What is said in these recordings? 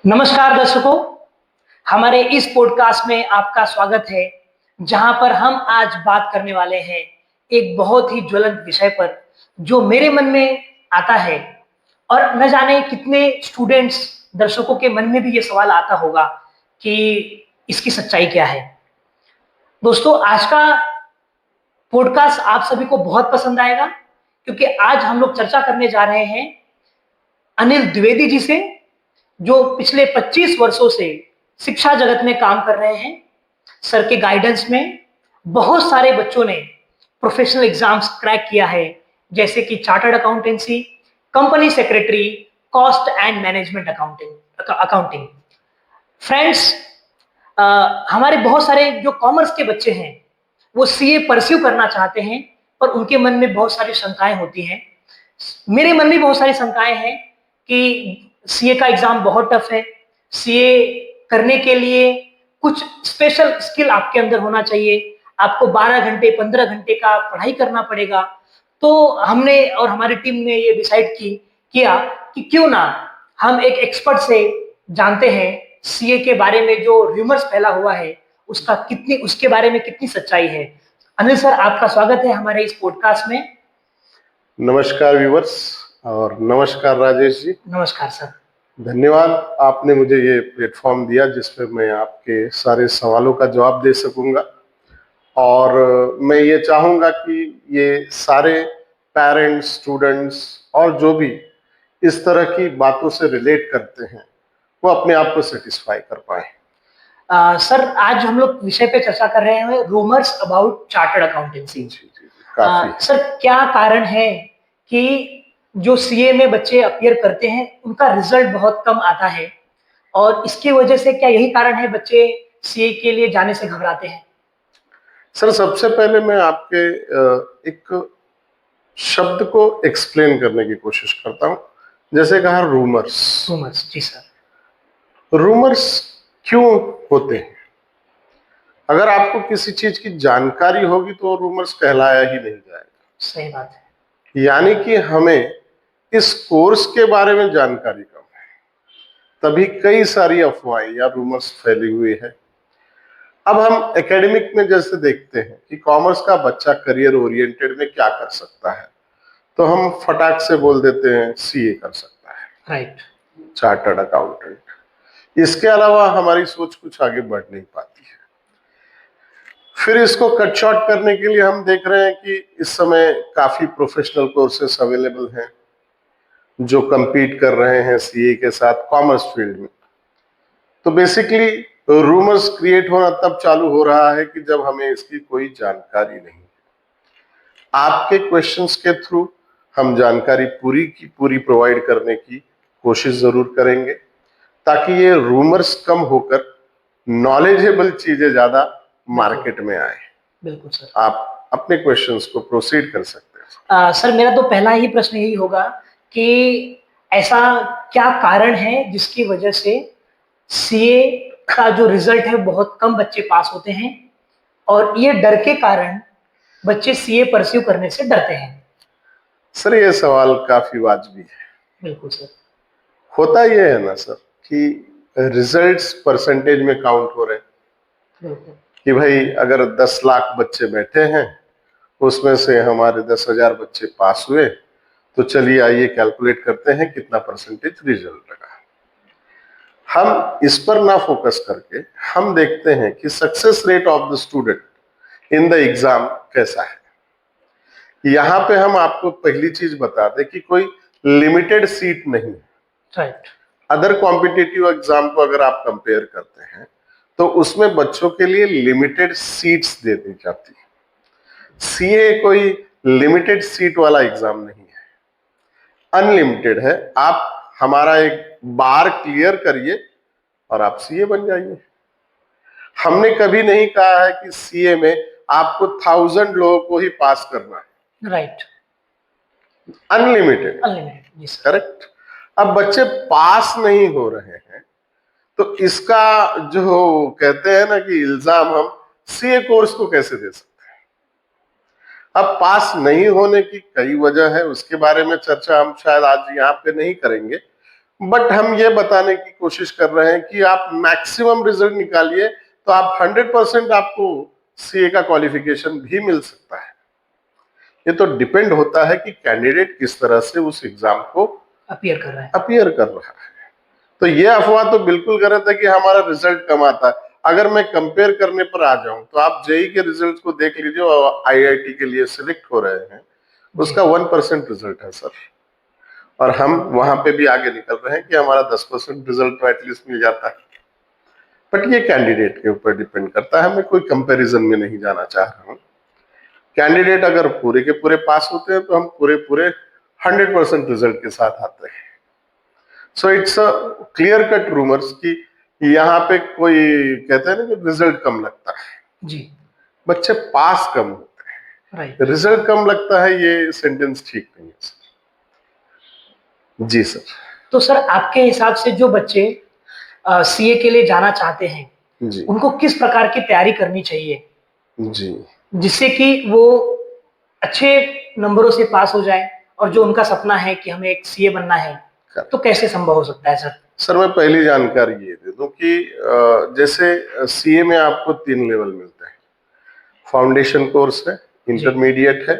नमस्कार दर्शकों, हमारे इस पॉडकास्ट में आपका स्वागत है, जहां पर हम आज बात करने वाले हैं एक बहुत ही ज्वलंत विषय पर जो मेरे मन में आता है और न जाने कितने स्टूडेंट्स दर्शकों के मन में भी ये सवाल आता होगा कि इसकी सच्चाई क्या है। दोस्तों, आज का पॉडकास्ट आप सभी को बहुत पसंद आएगा क्योंकि आज हम लोग चर्चा करने जा रहे हैं अनिल द्विवेदी जी से, जो पिछले 25 वर्षों से शिक्षा जगत में काम कर रहे हैं। सर के गाइडेंस में बहुत सारे बच्चों ने प्रोफेशनल एग्जाम्स क्रैक किया है, जैसे कि chartered accountancy, company secretary, cost and management accounting. Friends, हमारे बहुत सारे जो कॉमर्स के बच्चे हैं वो सीए परस्यू करना चाहते हैं, पर उनके मन में बहुत सारी शंकाएं होती हैं। मेरे मन में बहुत सारी शंकाएं हैं कि सीए का एग्जाम बहुत टफ है। सीए करने के लिए कुछ स्पेशल स्किल आपके अंदर होना चाहिए। आपको 12 घंटे 15 घंटे का पढ़ाई करना पड़ेगा। तो हमने और हमारी टीम ने ये डिसाइड किया कि क्यों ना हम एक एक्सपर्ट से जानते हैं सीए के बारे में जो रूमर्स फैला हुआ है उसके बारे में कितनी सच्चाई है। अनिल सर, आपका स्वागत है हमारे इस पॉडकास्ट में। नमस्कार व्यूवर्स और नमस्कार राजेश जी। नमस्कार सर। धन्यवाद, आपने मुझे ये प्लेटफॉर्म दिया जिसपे मैं आपके सारे सवालों का जवाब दे सकूंगा। और मैं ये चाहूँगा कि ये सारे पेरेंट्स, स्टूडेंट्स और जो भी इस तरह की बातों से रिलेट करते हैं वो अपने आप को सेटिस्फाई कर पाए। सर, आज हम लोग विषय पे चर्चा कर रहे हैं रूमर्स अबाउट चार्टर्ड अकाउंटेंसी। जी, काफी। सर, क्या कारण है कि जो सीए में बच्चे अपीयर करते हैं उनका रिजल्ट बहुत कम आता है, और इसकी वजह से क्या यही कारण है बच्चे सीए के लिए जाने से घबराते हैं? सर, सबसे पहले मैं आपके एक शब्द को एक्सप्लेन करने की कोशिश करता हूँ। जैसे कहा रूमर्स। जी सर। रूमर्स क्यों होते हैं? अगर आपको किसी चीज की जानकारी होगी तो रूमर्स कहलाया ही नहीं जाएगा। सही बात है। यानी कि हमें इस कोर्स के बारे में जानकारी कम है, तभी कई सारी अफवाहें या रूमर्स फैली हुई है। अब हम एकेडमिक में जैसे देखते हैं कि कॉमर्स का बच्चा करियर ओरिएंटेड में क्या कर सकता है, तो हम फटाक से बोल देते हैं सीए कर सकता है, राइट, चार्टर्ड अकाउंटेंट। इसके अलावा हमारी सोच कुछ आगे बढ़ नहीं पाती है। फिर इसको कट शॉर्ट करने के लिए हम देख रहे हैं कि इस समय काफी प्रोफेशनल कोर्सेस अवेलेबल हैं जो compete कर रहे हैं सीए के साथ कॉमर्स फील्ड में। तो बेसिकली रूमर्स क्रिएट होना तब चालू हो रहा है कि जब हमें इसकी कोई जानकारी नहीं है। आपके क्वेश्चंस के थ्रू हम जानकारी पूरी की पूरी प्रोवाइड करने की कोशिश जरूर करेंगे, ताकि ये रूमर्स कम होकर नॉलेजेबल चीजें ज्यादा मार्केट में आए। बिल्कुल सर। आप अपने क्वेश्चंस को प्रोसीड कर सकते हैं। सर, मेरा तो पहला ही प्रश्न यही होगा कि ऐसा क्या कारण है जिसकी वजह से सीए का जो रिजल्ट है बहुत कम बच्चे पास होते हैं, और ये डर के कारण बच्चे सीए परस्यू करने से डरते हैं? सर, ये सवाल काफी वाजिबी है। बिल्कुल सर। होता ये है ना सर कि रिजल्ट्स परसेंटेज में काउंट हो रहे हैं कि भाई अगर 10 लाख बच्चे बैठे हैं उसमें से हमारे 10,000 बच्चे पास हुए, तो चलिए आइए कैलकुलेट करते हैं कितना परसेंटेज रिजल्ट लगा। हम इस पर ना फोकस करके हम देखते हैं कि success rate of the student in the exam कैसा है। यहाँ पे हम आपको पहली चीज बता दें कि कोई लिमिटेड सीट नहीं है। राइट। अदर कॉम्पिटिटिव एग्जाम को अगर आप कंपेयर करते हैं तो उसमें बच्चों के लिए लिमिटेड सीट्स दे दी जाती है। सीए कोई लिमिटेड सीट वाला एग्जाम नहीं है, अनलिमिटेड है। आप हमारा एक बार क्लियर करिए और आप सीए बन जाइए। हमने कभी नहीं कहा है कि सीए में आपको 1000 लोगों को ही पास करना है। राइट। अनलिमिटेड। करेक्ट। अब बच्चे पास नहीं हो रहे हैं तो इसका जो कहते हैं ना कि इल्जाम हम सीए कोर्स को कैसे दे सकते हैं। अब पास नहीं होने की कई वजह है, उसके बारे में चर्चा हम शायद आज यहाँ पे नहीं करेंगे। बट हम ये बताने की कोशिश कर रहे हैं कि आप मैक्सिमम रिजल्ट निकालिए तो आप 100% आपको सीए का क्वालिफिकेशन भी मिल सकता है। ये तो डिपेंड होता है कि कैंडिडेट किस तरह से उस एग्जाम को अपीयर कर रहा है। तो ये अफवाह तो बिल्कुल गलत है कि हमारा रिजल्ट कम आता है। अगर मैं कंपेयर करने पर आ जाऊं तो आप जेई के रिजल्ट को देख लीजिए और आईआईटी के लिए सिलेक्ट हो रहे हैं, उसका 1% रिजल्ट है सर, और हम वहां पे भी आगे निकल रहे हैं कि हमारा 10% रिजल्ट तो एटलीस्ट मिल जाता है। बट ये कैंडिडेट के ऊपर डिपेंड करता है, मैं कोई कंपैरिजन में नहीं जाना चाह रहा हूँ। कैंडिडेट अगर पूरे के पूरे पास होते हैं तो हम पूरे पूरे 100% रिजल्ट के साथ आते हैं। So it's a clear cut rumours कि यहाँ पे कोई कहते हैं ना कि रिजल्ट कम लगता है जी, बच्चे पास कम होते हैं, राइट। रिजल्ट कम लगता है, ये सेंटेंस ठीक नहीं है सर। जी सर। तो सर आपके हिसाब से जो बच्चे सीए के लिए जाना चाहते हैं, जी उनको किस प्रकार की तैयारी करनी चाहिए जी जिससे कि वो अच्छे नंबरों से पास हो जाए, और जो उनका सपना है कि हमें एक सीए बनना है, तो कैसे संभव हो सकता है सर? सर मैं पहली जानकारी ये दे दूं कि जैसे सीए में आपको 3 लेवल मिलते हैं, फाउंडेशन कोर्स है, इंटरमीडिएट है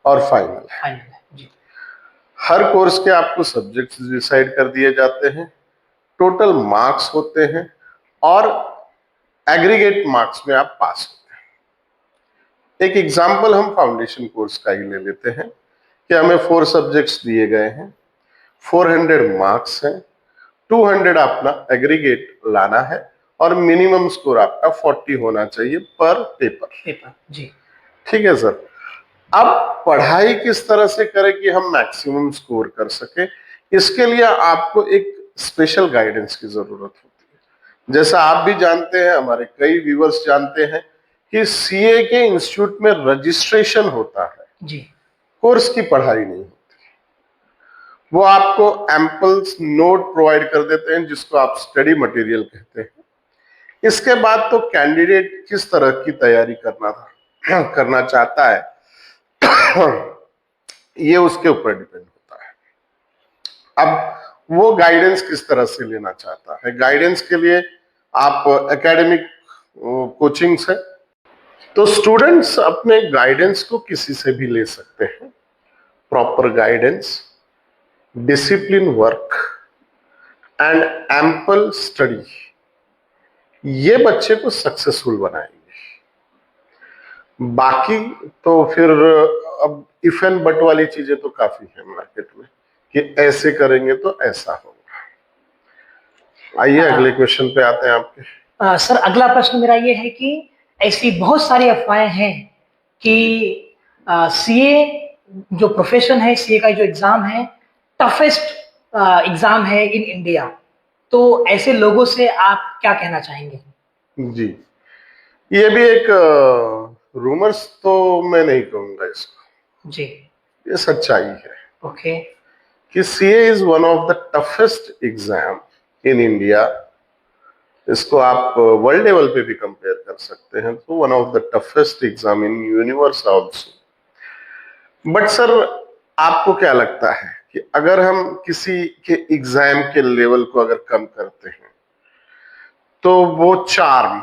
और फाइनल है। फाइनल है जी। हर कोर्स के आपको सब्जेक्ट्स डिसाइड कर दिए जाते हैं, टोटल मार्क्स होते हैं और एग्रीगेट मार्क्स में आप पास होते हैं। एक एग्जांपल हम फाउंडेशन कोर्स का ही ले लेते हैं कि हमें 4 सब्जेक्ट्स दिए गए हैं, 400 मार्क्स हैं, 200 अपना एग्रीगेट लाना है और मिनिमम स्कोर आपका 40 होना चाहिए पर पेपर जी। ठीक है सर। अब पढ़ाई किस तरह से करें कि हम मैक्सिमम स्कोर कर सके, इसके लिए आपको एक स्पेशल गाइडेंस की जरूरत होती है। जैसा आप भी जानते हैं, हमारे कई व्यूअर्स जानते हैं कि सीए के इंस्टीट्यूट में रजिस्ट्रेशन होता है जी, कोर्स की पढ़ाई नहीं होती। वो आपको एम्पल्स नोट प्रोवाइड कर देते हैं जिसको आप स्टडी मटेरियल कहते हैं। इसके बाद तो कैंडिडेट किस तरह की तैयारी करना चाहता है ये उसके ऊपर डिपेंड होता है। अब वो गाइडेंस किस तरह से लेना चाहता है, गाइडेंस के लिए आप एकेडमिक कोचिंग्स है, तो स्टूडेंट्स अपने गाइडेंस को किसी से भी ले सकते हैं। Proper guidance, discipline work and ample study, ये बच्चे को सक्सेसफुल बनाएंगे। बाकी तो फिर अब इफ एंड बट वाली चीजें तो काफी है मार्केट में कि ऐसे करेंगे तो ऐसा होगा। आइए अगले क्वेश्चन पे आते हैं आपके। सर अगला प्रश्न मेरा ये है कि ऐसी बहुत सारी अफवाहें हैं कि सीए जो प्रोफेशन है, सीए का जो एग्जाम है, टफेस्ट एग्जाम है इन इंडिया। तो ऐसे लोगों से आप क्या कहना चाहेंगे? जी, ये भी एक रूमर्स तो मैं नहीं कहूंगा इसको जी, ये सच्चाई है। ओके। कि CA is one of the toughest exam in India. इसको आप वर्ल्ड लेवल पे भी कंपेयर कर सकते हैं, तो one of the toughest exam in universe also. But sir आपको क्या लगता है कि अगर हम किसी के एग्जाम के लेवल को अगर कम करते हैं तो वो चार्म,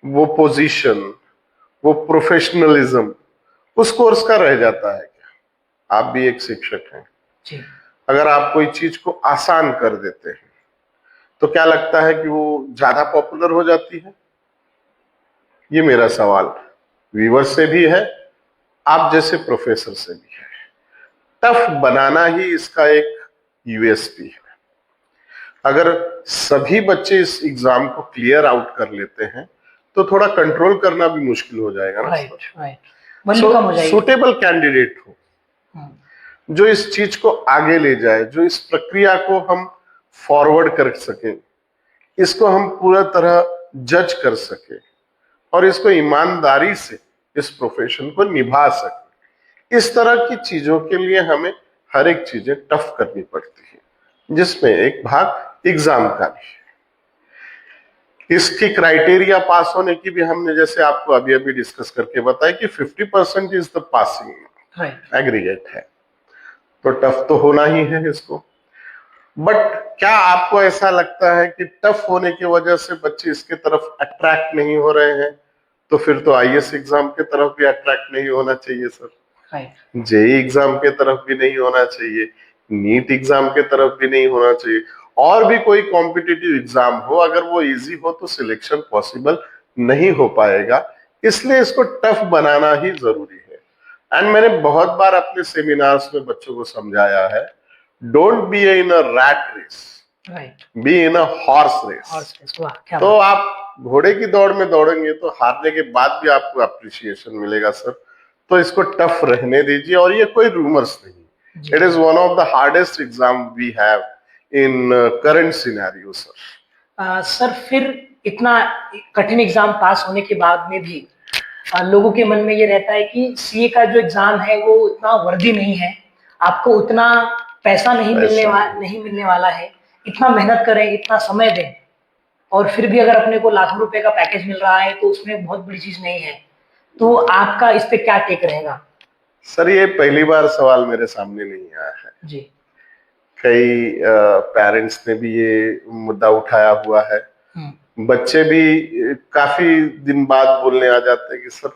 वो पोजीशन, वो प्रोफेशनलिज्म उस कोर्स का रह जाता है क्या? आप भी एक शिक्षक हैं जी, अगर आप कोई चीज को आसान कर देते हैं तो क्या लगता है कि वो ज्यादा पॉपुलर हो जाती है? ये मेरा सवाल व्यूअर से भी है, आप जैसे प्रोफेसर से भी है। टफ बनाना ही इसका एक यूएसपी है। अगर सभी बच्चे इस एग्जाम को क्लियर आउट कर लेते हैं तो थोड़ा कंट्रोल करना भी मुश्किल हो जाएगा ना। राइट, सुटेबल कैंडिडेट हो जो इस चीज को आगे ले जाए, जो इस प्रक्रिया को हम फॉरवर्ड कर सके, इसको हम पूरा तरह जज कर सके और इसको ईमानदारी से इस प्रोफेशन को निभा सके, इस तरह की चीजों के लिए हमें हर एक चीजें टफ करनी पड़ती है, जिसमें एक भाग एग्जाम का भी है। इसकी क्राइटेरिया पास होने की भी हमने जैसे आपको अभी अभी डिस्कस करके बताया कि 50% इज द पासिंग एग्रीगेट है, तो टफ तो होना ही है इसको। बट क्या आपको ऐसा लगता है कि टफ होने की वजह से बच्चे इसके तरफ अट्रैक्ट नहीं हो रहे हैं? तो फिर तो आईएएस एग्जाम की तरफ भी अट्रैक्ट नहीं होना चाहिए सर, राइट। जेई एग्जाम के तरफ भी नहीं होना चाहिए, नीट एग्जाम के तरफ भी नहीं होना चाहिए, और भी कोई कॉम्पिटिटिव एग्जाम हो, अगर वो इजी हो तो सिलेक्शन पॉसिबल नहीं हो पाएगा। इसलिए इसको टफ बनाना ही जरूरी है। एंड मैंने बहुत बार अपने सेमिनार्स में बच्चों को समझाया है, don't be in a rat race, right. Be in a horse race. Horse race, वाह क्या तो बात। आप घोड़े की दौड़ में दौड़ेंगे तो हारने के बाद भी आपको अप्रिसिएशन मिलेगा सर। तो इसको टफ रहने दीजिए, और ये कोई रूमर्स नहीं, जी। It is one of the hardest exam we have in current scenario sir. Sir फिर इतना कठिन एग्जाम पास होने के बाद में भी लोगों के मन में ये रहता है कि सीए का जो एग्जाम है वो उतना वर्दी नहीं है, आपको उतना पैसा नहीं मिलने वाला है, इतना मेहनत करें, इतना समय दें, और फिर भी अगर अपने को लाखों रुपए का पैकेज मिल रहा है तो उसमें बहुत बड़ी चीज नहीं है। तो आपका इस पे क्या टेक रहेगा? सर ये पहली बार सवाल मेरे सामने नहीं आया है, जी। कई पेरेंट्स ने भी ये मुद्दा उठाया हुआ है, बच्चे भी काफी दिन बाद बोलने आ जाते हैं कि सर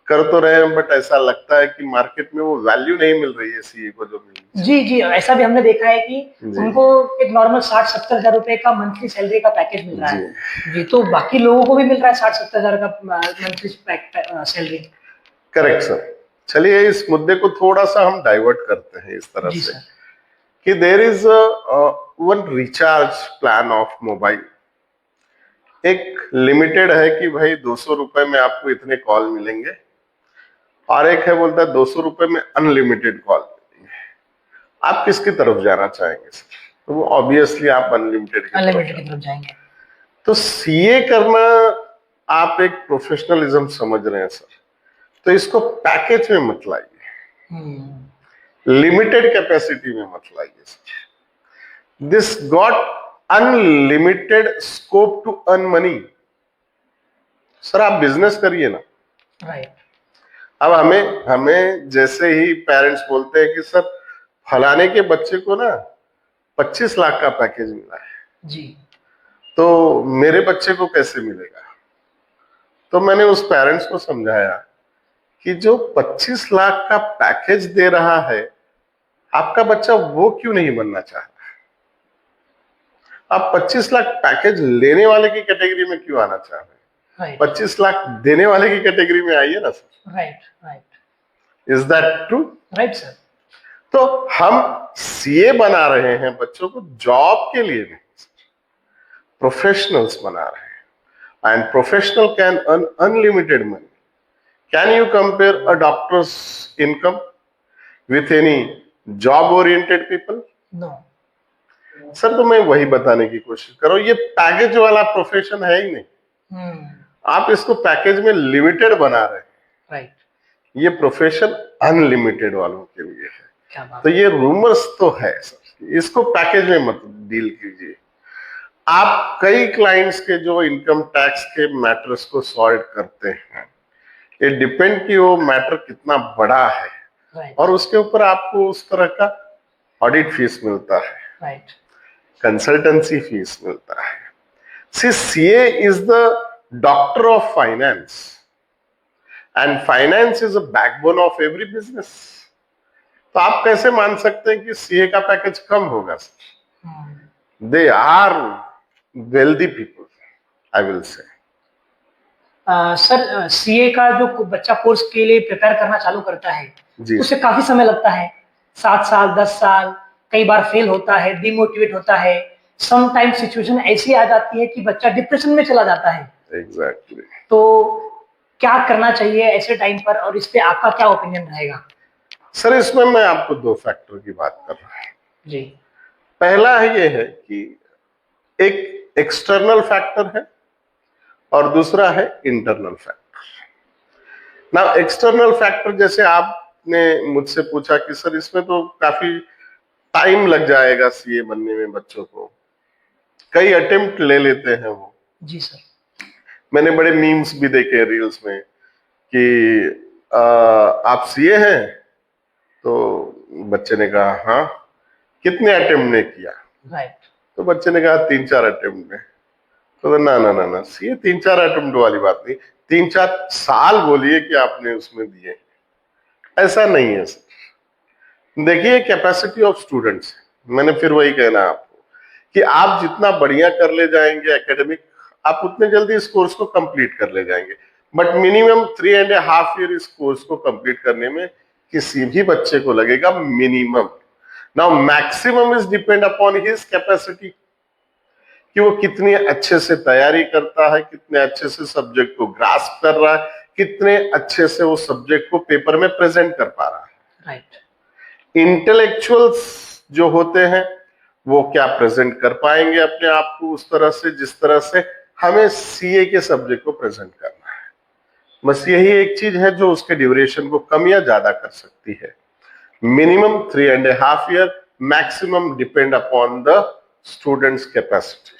कर तो रहे हैं बट ऐसा लगता है कि मार्केट में वो वैल्यू नहीं मिल रही है सीए को जो मिलनी जी जी, ऐसा भी हमने देखा है कि उनको एक नॉर्मल 60-70 हजार रुपए का मंथली सैलरी का पैकेज मिल रहा है जी, तो बाकी लोगों को भी मिल रहा है 60-70 हजार का मंथली सैलरी। Correct sir. चलिए इस मुद्दे को थोड़ा सा हम डाइवर्ट करते हैं इस तरह से कि there is one recharge plan of mobile, एक लिमिटेड है कि भाई 200 रुपए में आपको इतने कॉल मिलेंगे, और एक है बोलता है 200 रुपए में अनलिमिटेड कॉल मिलेंगे। आप किसकी तरफ जाना चाहेंगे सर? तो वो ऑब्वियसली आप अनलिमिटेड की तरफ जाएंगे। तो सीए करना आप एक प्रोफेशनलिज्म समझ रहे हैं सर, तो इसको पैकेज में मत लाइए, लिमिटेड कैपेसिटी में मत लाइए sir. This got unlimited scope to earn money. Sir आप बिजनेस करिए ना। राइट। अब हमें जैसे ही पेरेंट्स बोलते हैं कि सर फलाने के बच्चे को ना 25 लाख का पैकेज मिला है जी, तो मेरे बच्चे को कैसे मिलेगा? तो मैंने उस पेरेंट्स को समझाया कि जो 25 लाख का पैकेज दे रहा है आपका बच्चा वो क्यों नहीं बनना चाह रहा? आप 25 लाख पैकेज लेने वाले की कैटेगरी में क्यों आना चाह रहे हैं? 25 लाख देने वाले की कैटेगरी में आइए ना sir. Right right. Is that true? Right sir. तो हम सीए बना रहे हैं बच्चों को जॉब के लिए नहीं, प्रोफेशनल्स बना रहे हैं, and professional can earn unlimited money. Can you compare a doctor's income with any job oriented people? No sir, तो मैं वही बताने की कोशिश करो, ये पैकेज वाला प्रोफेशन है ही नहीं। आप इसको पैकेज में लिमिटेड बना रहे हैं। राइट। ये प्रोफेशन अनलिमिटेड वालों के लिए है। क्या बात। तो ये रूमर्स तो है सर, इसको पैकेज में मत डील कीजिए। आप कई क्लाइंट्स के जो इनकम टैक्स के मैटर्स को सॉल्व करते हैं, ये डिपेंड कि वो मैटर कितना बड़ा है, और उसके ऊपर आपको उस तरह का ऑडिट फीस मिलता है, राइट, कंसल्टेंसी फीस मिलता है। C CA is the doctor of finance, and finance is a backbone of every business. तो आप कैसे मान सकते हैं कि सीए का पैकेज कम होगा sir? They are wealthy people, I will say. Sir CA का जो बच्चा कोर्स के लिए प्रिपेयर करना चालू करता है उसे काफी समय लगता है, 7 साल 10 साल, कई बार फेल होता है, डिमोटिवेट होता है, समटाइम सिचुएशन ऐसी आ जाती है कि बच्चा डिप्रेशन में चला जाता है। एग्जैक्टली। तो क्या करना चाहिए ऐसे टाइम पर, और इस पे आपका क्या ओपिनियन रहेगा? सर इसमें मैं आपको 2 फैक्टर की बात कर रहा हूं जी। पहला ये है कि एक एक्सटर्नल फैक्टर है और दूसरा है इंटरनल फैक्टर। ना एक्सटर्नल फैक्टर जैसे आपने मुझसे पूछा कि सर इसमें तो काफी टाइम लग जाएगा सीए बनने में, बच्चों को कई अटेम्प्ट ले लेते हैं वो। जी सर। मैंने बड़े मीम्स भी देखे रील्स में कि आप सीए हैं, तो बच्चे ने कहा हाँ, कितने अटेम्प्ट ने किया? राइट। तो बच्चे ने कहा 3-4 अटेम्प्ट में। तो ना ना ना ना, ये 3-4 अटेम्प्ट वाली बात नहीं, 3-4 साल बोलिए कि आपने उसमें दिए, ऐसा नहीं है सर। देखिए कैपेसिटी ऑफ स्टूडेंट्स, मैंने फिर वही कहना है आपको कि आप जितना बढ़िया कर ले जाएंगे एकेडमिक, आप उतने जल्दी इस कोर्स को कंप्लीट कर ले जाएंगे। बट मिनिमम 3.5 ईयर इस कोर्स को कंप्लीट करने में किसी भी बच्चे को लगेगा minimum. Now maximum is depend upon his capacity, कि वो कितनी अच्छे से तैयारी करता है, कितने अच्छे से सब्जेक्ट को ग्रास्प कर रहा है, कितने अच्छे से वो सब्जेक्ट को पेपर में प्रेजेंट कर पा रहा है। राइट। इंटेलेक्चुअल्स जो होते हैं वो क्या प्रेजेंट कर पाएंगे अपने आप को उस तरह से जिस तरह से हमें सीए के सब्जेक्ट को प्रेजेंट करना है। बस यही एक चीज है जो उसके ड्यूरेशन को कम या ज्यादा कर सकती है। Minimum 3.5 year, maximum depend upon the students capacity.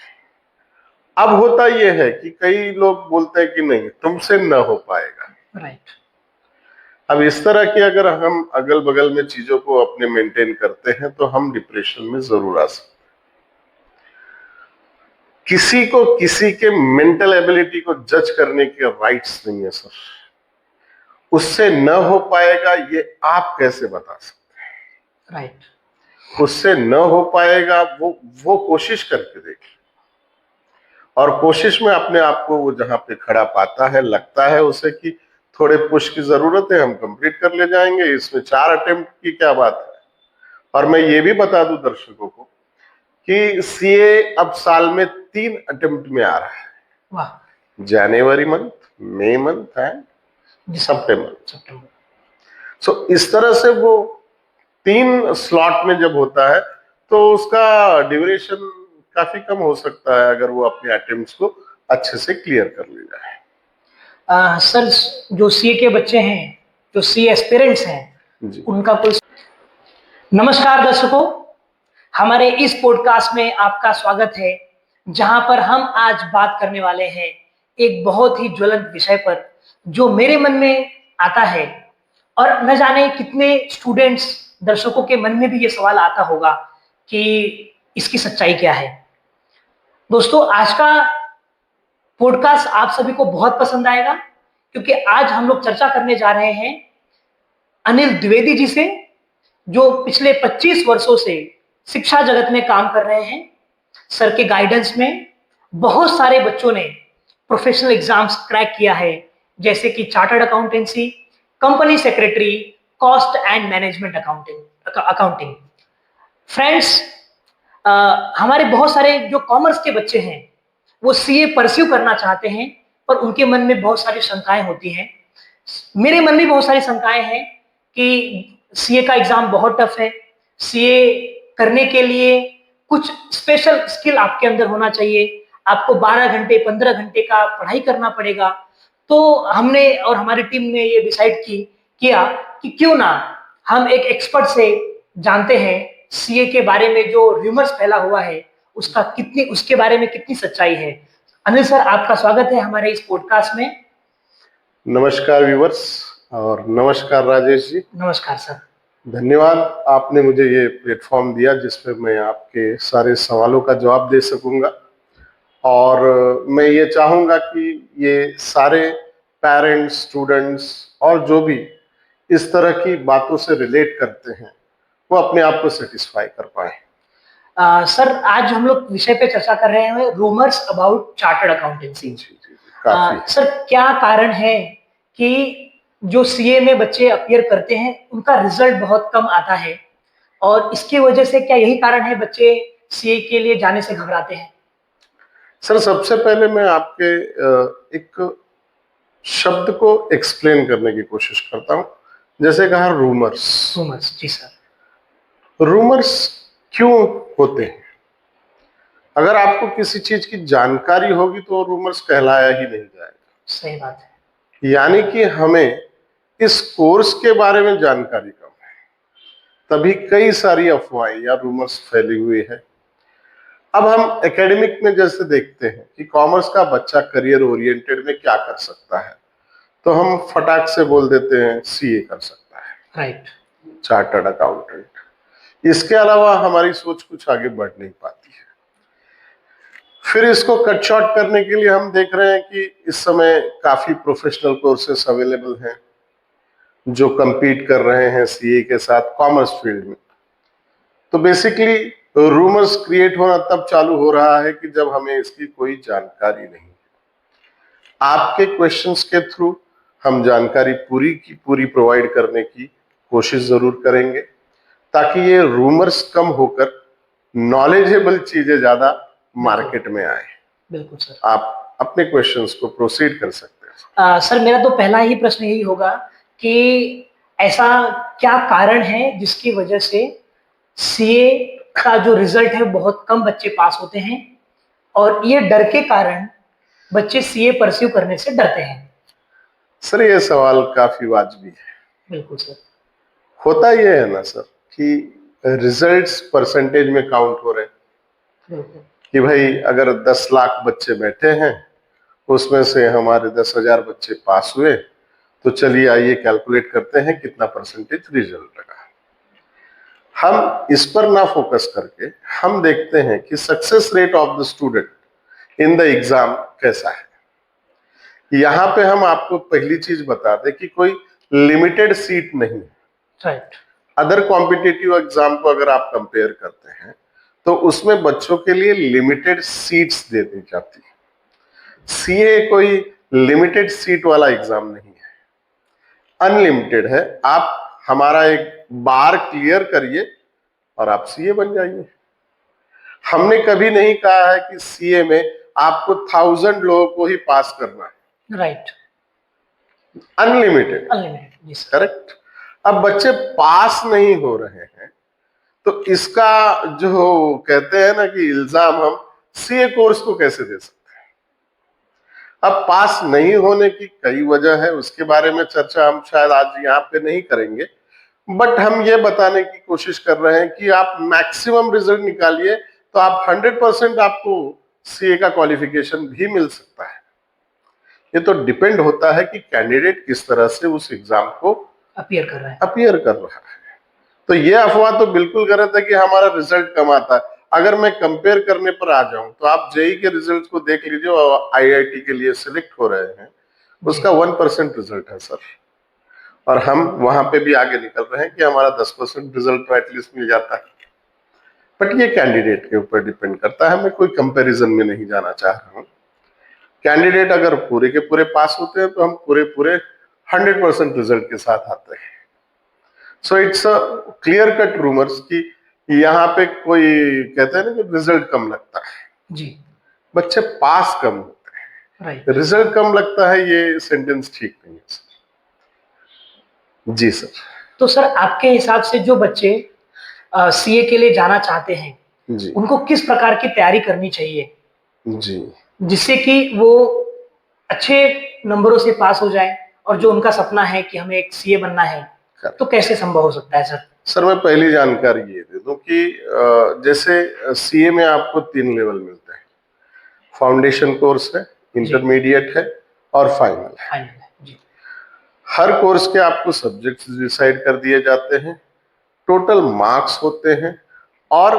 अब होता यह है कि कई लोग बोलते हैं कि नहीं तुमसे न हो पाएगा। राइट। अब इस तरह की अगर हम अगल बगल में चीजों को अपने मेंटेन करते हैं तो हम डिप्रेशन में जरूर आ सकते हैं। किसी को किसी के मेंटल एबिलिटी को जज करने के राइट्स नहीं है सर। उससे न हो पाएगा ये आप कैसे बता सकते हैं? राइट। उससे न हो पाएगा वो कोशिश करके देखिए, और कोशिश में अपने आप को वो जहां पे खड़ा पाता है, लगता है उसे कि थोड़े पुश की जरूरत है, हम कंप्लीट कर ले जाएंगे, इसमें 4 अटेम्प्ट की क्या बात है। और मैं ये भी बता दूं दर्शकों को कि सीए अब साल में 3 अटेम्प्ट में आ रहा है। वाह। जनवरी मंथ, मई मंथ एंड सितंबर। सो इस तरह से वो 3 स्लॉट में जब होता है तो उसका ड्यूरेशन काफी कम हो सकता है अगर वो अपने अटेम्प्ट्स को अच्छे से क्लियर कर ले जाए। सर जो सीए के बच्चे हैं, जो सीए एस्पिरेंट्स हैं, उनका कोई। नमस्कार दर्शकों, हमारे इस पॉडकास्ट में आपका स्वागत है, जहां पर हम आज बात करने वाले हैं एक बहुत ही ज्वलंत विषय पर जो मेरे मन में आता है, और न जाने कितने स्टूडेंट्स दर्शकों के मन में भी ये सवाल आता होगा कि इसकी सच्चाई क्या है। दोस्तों, आज का पॉडकास्ट आप सभी को बहुत पसंद आएगा, क्योंकि आज हम लोग चर्चा करने जा रहे हैं अनिल द्विवेदी जी से, जो पिछले 25 वर्षों से शिक्षा जगत में काम कर रहे हैं। सर के गाइडेंस में बहुत सारे बच्चों ने प्रोफेशनल एग्जाम्स क्रैक किया है, जैसे कि chartered accountancy, company secretary, cost and management accounting. Friends, हमारे बहुत सारे जो कॉमर्स के बच्चे हैं वो सीए परस्यू करना चाहते हैं, पर उनके मन में बहुत सारी शंकाएं होती हैं। मेरे मन में बहुत सारी शंकाएं हैं कि सीए का एग्जाम बहुत टफ है, सीए करने के लिए कुछ स्पेशल स्किल आपके अंदर होना चाहिए, आपको 12 घंटे 15 घंटे का पढ़ाई करना पड़ेगा। तो हमने और हमारी टीम ने ये डिसाइड किया कि क्यों ना हम एक एक्सपर्ट से जानते हैं सीए के बारे में जो रूमर्स फैला हुआ है उसके बारे में कितनी सच्चाई है। अनिल सर, आपका स्वागत है हमारे इस पॉडकास्ट में। नमस्कार व्यूअर्स, और नमस्कार राजेश जी। नमस्कार सर। धन्यवाद, आपने मुझे ये प्लेटफॉर्म दिया जिसपे मैं आपके सारे सवालों का जवाब दे सकूंगा। और मैं ये चाहूंगा कि ये सारे पेरेंट्स, स्टूडेंट्स और जो भी इस तरह की बातों से रिलेट करते हैं वो अपने आप को सेटिस्फाई कर पाए। सर, आज हम लोग विषय पे चर्चा कर रहे हैं rumours about chartered accountancy. Sir, क्या कारण है कि जो सीए में बच्चे अपीयर करते हैं उनका रिजल्ट बहुत कम आता है, और इसकी वजह से क्या यही कारण है बच्चे सीए के लिए जाने से घबराते हैं? सर, सबसे पहले मैं आपके एक शब्द को एक्सप्लेन करने की कोशिश करता हूं। जैसे कहा रूमर्स। जी सर। रूमर्स क्यों होते हैं? अगर आपको किसी चीज की जानकारी होगी तो रूमर्स कहलाया ही नहीं जाएगा। सही बात है। यानी कि हमें इस कोर्स के बारे में जानकारी कम है, तभी कई सारी अफवाहें या रूमर्स फैली हुई है। अब हम एकेडमिक में जैसे देखते हैं कि कॉमर्स का बच्चा करियर ओरिएंटेड में क्या कर सकता है, तो हम फटाक से बोल देते हैं सीए कर सकता है, राइट, चार्टर्ड अकाउंटेंट। इसके अलावा हमारी सोच कुछ आगे बढ़ नहीं पाती। फिर इसको कट शॉर्ट करने के लिए हम देख रहे हैं कि इस समय काफी प्रोफेशनल कोर्सेस अवेलेबल हैं जो compete कर रहे हैं सीए के साथ कॉमर्स फील्ड में। तो बेसिकली रूमर्स क्रिएट होना तब चालू हो रहा है कि जब हमें इसकी कोई जानकारी नहीं है। आपके क्वेश्चंस के थ्रू हम जानकारी पूरी की पूरी प्रोवाइड करने की कोशिश जरूर करेंगे ताकि ये रूमर्स कम होकर नॉलेजेबल चीजें ज्यादा मार्केट में आए। बिल्कुल सर। आप अपने क्वेश्चंस को प्रोसीड कर सकते हैं। सर मेरा तो पहला ही प्रश्न यही होगा कि ऐसा क्या कारण है जिसकी वजह से सीए का जो रिजल्ट है बहुत कम बच्चे पास होते हैं और ये डर के कारण बच्चे सीए परस्यू करने से डरते हैं। सर ये सवाल काफी वाजिबी है। बिल्कुल सर। होता ये है ना सर कि रिजल्ट्स परसेंटेज में काउंट हो रहे हैं बिल्कुल। कि भाई अगर 10 लाख बच्चे बैठे हैं उसमें से हमारे 10,000 बच्चे पास हुए तो चलिए आइए कैलकुलेट करते हैं कितना परसेंटेज रिजल्ट लगा। हम इस पर ना फोकस करके हम देखते हैं कि success rate of the student in the exam कैसा है। यहाँ पे हम आपको पहली चीज बता दें कि कोई लिमिटेड सीट नहीं है। राइट। अदर कॉम्पिटिटिव एग्जाम को अगर आप कंपेयर करते हैं तो उसमें बच्चों के लिए लिमिटेड सीट्स दे दी जाती है। सीए कोई लिमिटेड सीट वाला एग्जाम नहीं है, अनलिमिटेड है। आप हमारा एक बार क्लियर करिए और आप सीए बन जाइए। हमने कभी नहीं कहा है कि सीए में आपको 1000 लोगों को ही पास करना है। राइट। अनलिमिटेड। अनलिमिटेड। करेक्ट। अब बच्चे पास नहीं हो रहे हैं तो इसका जो कहते हैं ना कि इल्जाम हम सीए कोर्स को कैसे दे सकते हैं। अब पास नहीं होने की कई वजह है, उसके बारे में चर्चा हम शायद आज यहाँ पे नहीं करेंगे, बट हम ये बताने की कोशिश कर रहे हैं कि आप मैक्सिमम रिजल्ट निकालिए तो आप 100% आपको सीए का क्वालिफिकेशन भी मिल सकता है। ये तो डिपेंड होता है कि कैंडिडेट किस तरह से उस एग्जाम को अपियर कर रहा है। तो ये अफवाह तो बिल्कुल गलत है कि हमारा रिजल्ट कम आता है। अगर मैं कंपेयर करने पर आ जाऊं तो आप जेई के रिजल्ट को देख लीजिए और आईआईटी के लिए सिलेक्ट हो रहे हैं, उसका 1% रिजल्ट है सर, और हम वहां पे भी आगे निकल रहे हैं कि हमारा 10% रिजल्ट तो एटलीस्ट मिल जाता है। बट ये कैंडिडेट के ऊपर डिपेंड करता है, मैं कोई कंपैरिजन में नहीं जाना चाह रहा हूं। कैंडिडेट अगर पूरे के पूरे पास होते हैं तो हम पूरे 100% रिजल्ट के साथ आते हैं। So it's a clear cut rumours कि यहाँ पे कोई कहते हैं ना कि रिजल्ट कम लगता है जी, बच्चे पास कम होते हैं। राइट। रिजल्ट कम लगता है, ये सेंटेंस ठीक नहीं है सर। जी सर। तो सर आपके हिसाब से जो बच्चे सीए के लिए जाना चाहते हैं जी, उनको किस प्रकार की तैयारी करनी चाहिए जी, जिससे कि वो अच्छे नंबरों से पास हो जाए और जो उनका सपना है कि हमें एक सीए बनना है, तो कैसे संभव हो सकता है सर? सर मैं पहली जानकारी ये दे दूं कि जैसे सीए में आपको 3 लेवल मिलते हैं। फाउंडेशन कोर्स है, इंटरमीडिएट है और फाइनल है। जी। हर कोर्स के आपको सब्जेक्ट्स डिसाइड कर दिए जाते हैं, टोटल मार्क्स होते हैं और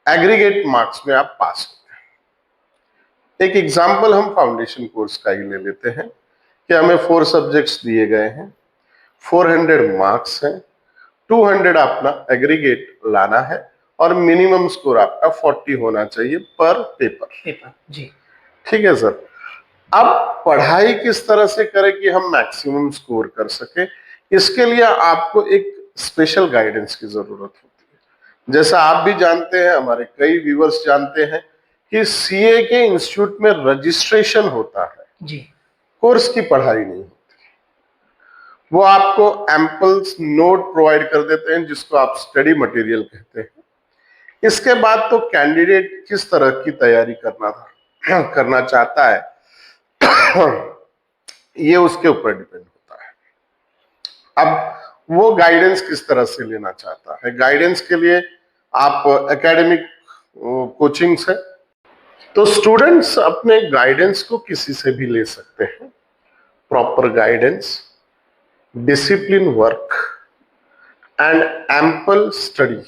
एग्रीगेट मार्क्स में आप पास होते हैं। एक एग्जांपल हम फाउंडेशन कोर्स का ही ले लेते हैं कि हमें 4 सब्जेक्ट्स दिए गए हैं, 400 मार्क्स हैं, 200 अपना एग्रीगेट लाना है और मिनिमम स्कोर आपका 40 होना चाहिए पर पेपर। जी, ठीक है सर। अब पढ़ाई किस तरह से करें कि हम मैक्सिमम स्कोर कर सके, इसके लिए आपको एक स्पेशल गाइडेंस की जरूरत होती है। जैसा आप भी जानते हैं, हमारे कई व्यूअर्स जानते हैं कि सीए के इंस्टीट्यूट में रजिस्ट्रेशन होता है जी, कोर्स की पढ़ाई नहीं होती। वो आपको एम्पल्स नोट प्रोवाइड कर देते हैं जिसको आप स्टडी मटेरियल कहते हैं। इसके बाद तो कैंडिडेट किस तरह की तैयारी करना चाहता है ये उसके ऊपर डिपेंड होता है। अब वो गाइडेंस किस तरह से लेना चाहता है, गाइडेंस के लिए आप एकेडमिक कोचिंग्स है तो स्टूडेंट्स अपने गाइडेंस को किसी से भी ले सकते हैं। Proper guidance, discipline work and ample study,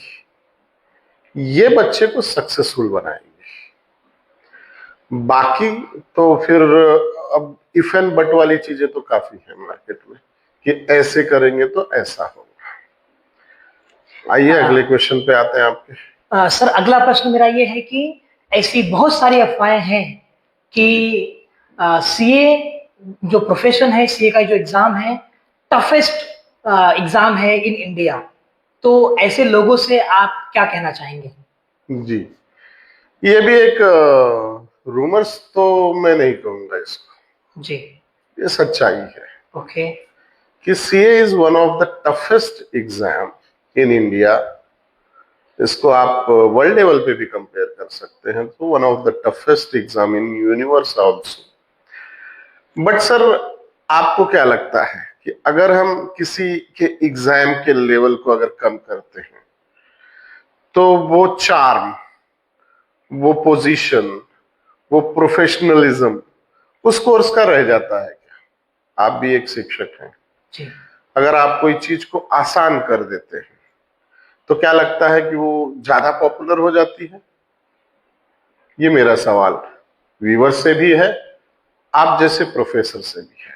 ये बच्चे को सक्सेसफुल बनाएंगे। बाकी तो फिर अब इफ एंड बट वाली चीजें तो काफी है मार्केट में कि ऐसे करेंगे तो ऐसा होगा। आइए अगले क्वेश्चन पे आते हैं आपके। सर अगला प्रश्न मेरा ये है कि ऐसी बहुत सारी अफवाहें हैं कि सीए जो प्रोफेशन है, सीए का जो एग्जाम है, टफेस्ट एग्जाम है इन इंडिया। तो ऐसे लोगों से आप क्या कहना चाहेंगे? जी, ये भी एक रूमर्स तो मैं नहीं कहूंगा इसको, जी। ये सच्चाई है ओके। कि CA is one of the toughest exam in India. इसको आप वर्ल्ड लेवल पे भी कंपेयर कर सकते हैं, तो one of the toughest exam in universe also. But sir, आपको क्या लगता है कि अगर हम किसी के एग्जाम के लेवल को अगर कम करते हैं तो वो चार्म, वो पोजीशन, वो प्रोफेशनलिज्म उस कोर्स का रह जाता है क्या? आप भी एक शिक्षक हैं, जी। अगर आप कोई चीज को आसान कर देते हैं तो क्या लगता है कि वो ज्यादा पॉपुलर हो जाती है? ये मेरा सवाल व्यूअर से भी है, आप जैसे प्रोफेसर से भी है।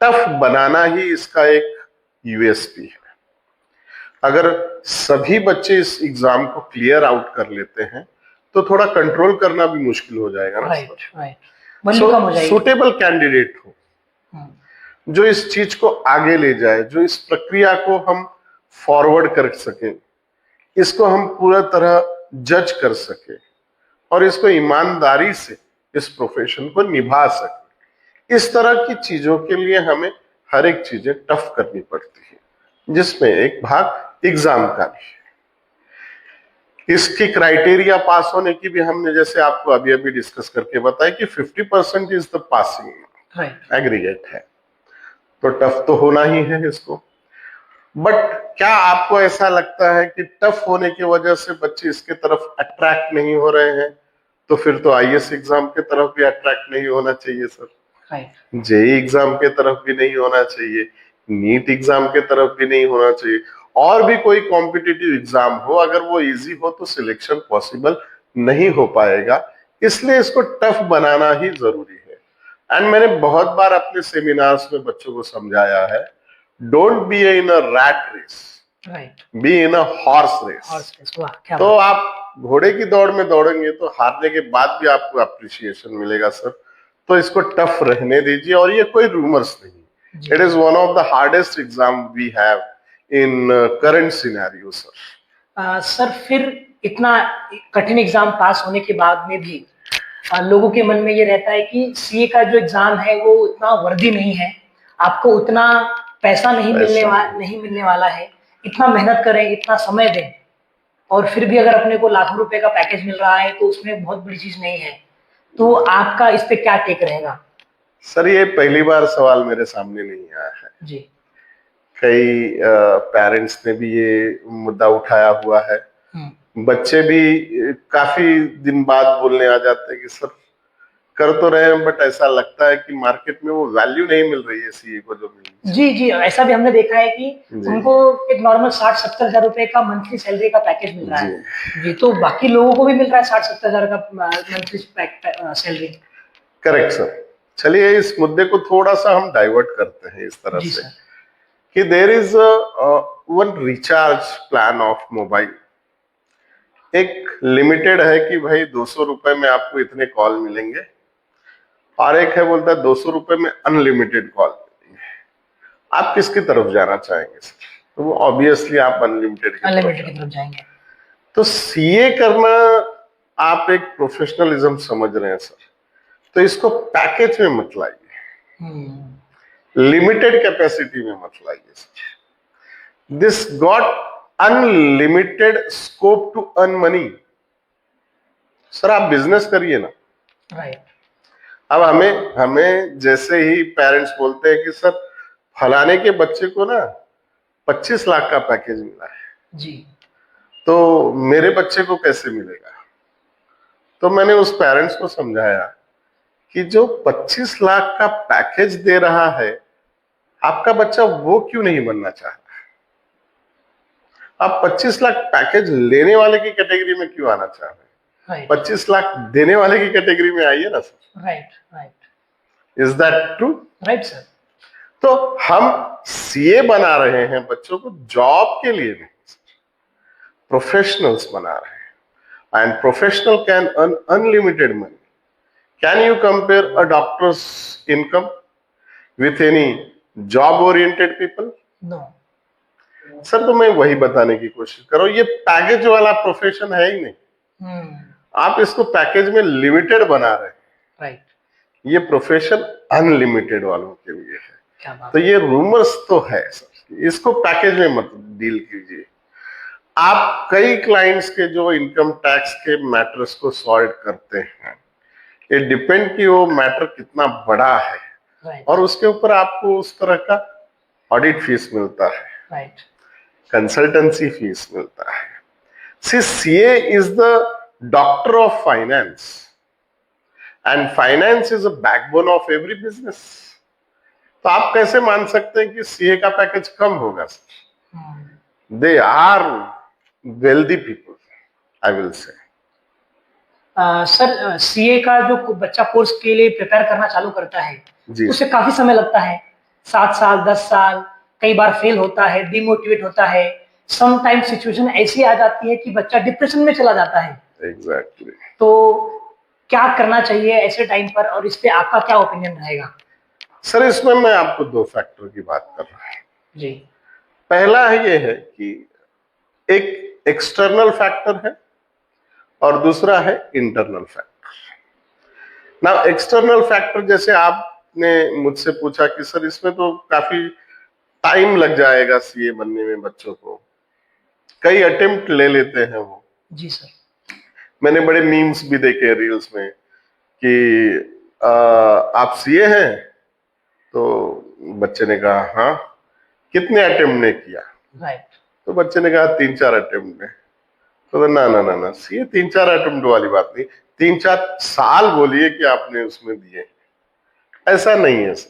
टफ बनाना ही इसका एक यूएसपी है। अगर सभी बच्चे इस एग्जाम को क्लियर आउट कर लेते हैं तो थोड़ा कंट्रोल करना भी मुश्किल हो जाएगा ना। Right, right. वैल्यू कम हो जाएगी। सुटेबल कैंडिडेट हो जो इस चीज को आगे ले जाए, जो इस प्रक्रिया को हम फॉरवर्ड कर सके, इसको हम पूरा तरह जज कर सके और इसको ईमानदारी से इस प्रोफेशन को निभा सके, इस तरह की चीजों के लिए हमें हर एक चीजें टफ करनी पड़ती है, जिसमें एक भाग एग्जाम का भी है। इसकी क्राइटेरिया पास होने की भी हमने जैसे आपको अभी अभी डिस्कस करके बताया कि 50% इज द पासिंग एग्रीगेट है, तो टफ तो होना ही है इसको। बट क्या आपको ऐसा लगता है कि टफ होने की वजह से बच्चे इसके तरफ अट्रैक्ट नहीं हो रहे हैं? तो फिर तो आईएएस एग्जाम के तरफ भी अट्रैक्ट नहीं होना चाहिए सर, जेई एग्जाम के तरफ भी नहीं होना चाहिए, नीट एग्जाम के तरफ भी नहीं होना चाहिए, और भी कोई कॉम्पिटिटिव एग्जाम हो, अगर वो इजी हो तो सिलेक्शन पॉसिबल नहीं हो पाएगा। इसलिए इसको टफ बनाना ही जरूरी है। एंड मैंने बहुत बार अपने सेमिनार्स में बच्चों को समझाया है, don't be in a rat race, be in a horse race. तो आप घोड़े की दौड़ में दौड़ेंगे तो हारने के बाद भी आपको अप्रिसिएशन मिलेगा सर। तो इसको टफ रहने दीजिए, और ये कोई रूमर्स नहीं, it is one of the hardest exam we have in current scenario sir. Sir फिर इतना कठिन एग्जाम पास होने के बाद में भी लोगों के मन में ये रहता है कि सीए का जो एग्जाम है वो उतना वर्दी नहीं है, आपको उतना पैसा नहीं मिलने वाला है, इतना मेहनत करें, इतना समय दें, और फिर भी अगर अपने को लाखों रुपए का पैकेज मिल रहा है तो उसमें बहुत बड़ी चीज नहीं है। तो आपका इस पे क्या टेक रहेगा? सर, ये पहली बार सवाल मेरे सामने नहीं आया है जी। कई पेरेंट्स ने भी ये मुद्दा उठाया हुआ है, बच्चे भी काफी दिन बाद बोलने आ जाते हैं कि सर कर तो रहे हैं, बट ऐसा लगता है कि मार्केट में वो वैल्यू नहीं मिल रही है सीए को जो मिल। जी जी, ऐसा भी हमने देखा है कि उनको एक नॉर्मल 60-70 हजार रुपए का मंथली सैलरी का पैकेज मिल रहा है जी, तो बाकी लोगों को भी मिल रहा है 60-70 हजार का मंथली सैलरी। Correct sir. चलिए इस मुद्दे को थोड़ा सा हम डाइवर्ट करते हैं इस तरह से कि there is one recharge plan of mobile. एक लिमिटेड है कि भाई 200 रुपए में आपको इतने कॉल मिलेंगे, और एक है बोलता है 200 रुपए में अनलिमिटेड कॉल मिलेंगे। आप किसकी तरफ जाना चाहेंगे सर? तो वो ऑब्वियसली आप अनलिमिटेड की तरफ जाएंगे। तो सीए करना आप एक प्रोफेशनलिज्म समझ रहे हैं सर, तो इसको पैकेज में मत लाइए, लिमिटेड कैपेसिटी में मत लाइए sir. This got unlimited scope to earn money. Sir आप बिजनेस करिए ना। अब हमें जैसे ही पेरेंट्स बोलते हैं कि सर फलाने के बच्चे को ना 25 लाख का पैकेज मिला है जी, तो मेरे बच्चे को कैसे मिलेगा? तो मैंने उस पेरेंट्स को समझाया कि जो 25 लाख का पैकेज दे रहा है, आपका बच्चा वो क्यों नहीं बनना चाहता? आप 25 लाख पैकेज लेने वाले की कैटेगरी में क्यों आना चाह रहे हैं? राइट 25 लाख देने वाले की कैटेगरी में आई है ना sir. Right right is that true? Right sir. तो हम सीए बना रहे हैं बच्चों को जॉब के लिए नहीं, प्रोफेशनल्स बना रहे हैं, and professional can earn unlimited money. Can you compare a doctor's income with any job oriented people? No sir तो मैं वही बताने की कोशिश कर रहा हूं, ये पैकेज वाला प्रोफेशन है ही नहीं। आप इसको पैकेज में लिमिटेड बना रहे हैं, राइट ये प्रोफेशन अनलिमिटेड वालों के लिए है। क्या बात तो ये रूमर्स तो है सर, इसको पैकेज में मत डील कीजिए। आप कई क्लाइंट्स के जो इनकम टैक्स के मैटर्स को सॉल्व करते हैं, ये डिपेंड कि वो मैटर कितना बड़ा है, राइट और उसके ऊपर आपको उस तरह का ऑडिट फीस मिलता है, राइट कंसल्टेंसी फीस मिलता है। C CA is the doctor of finance, and finance is a backbone of every business. तो आप कैसे मान सकते हैं कि सीए का पैकेज कम होगा? They are wealthy people, I will say. Sir CA का जो बच्चा कोर्स के लिए प्रिपेयर करना चालू करता है जी उसे काफी समय लगता है, 7 साल 10 साल, कई बार फेल होता है, डिमोटिवेट होता है, समटाइम सिचुएशन ऐसी आ जाती है कि बच्चा डिप्रेशन में चला जाता है। एग्जैक्टली। तो क्या करना चाहिए ऐसे टाइम पर, और इस पे आपका क्या ओपिनियन रहेगा? सर इसमें मैं आपको दो फैक्टर की बात कर रहा हूं। जी पहला है ये है कि एक एक्सटर्नल फैक्टर है और दूसरा है इंटरनल फैक्टर। ना एक्सटर्नल फैक्टर, जैसे आपने मुझसे पूछा कि सर इसमें तो काफी टाइम लग जाएगा सीए बनने में, बच्चों को कई अटेम्प्ट ले लेते हैं वो। जी सर। मैंने बड़े मीम्स भी देखे रील्स में कि आप सीए हैं, तो बच्चे ने कहा हाँ, कितने अटेम्प्ट ने किया? राइट तो बच्चे ने कहा 3-4 अटेम्प्ट ने। तो ना ना ना ना, सीए 3-4 अटेम्प्ट वाली बात नहीं, 3-4 साल बोलिए कि आपने उसमें दिए, ऐसा नहीं है सर।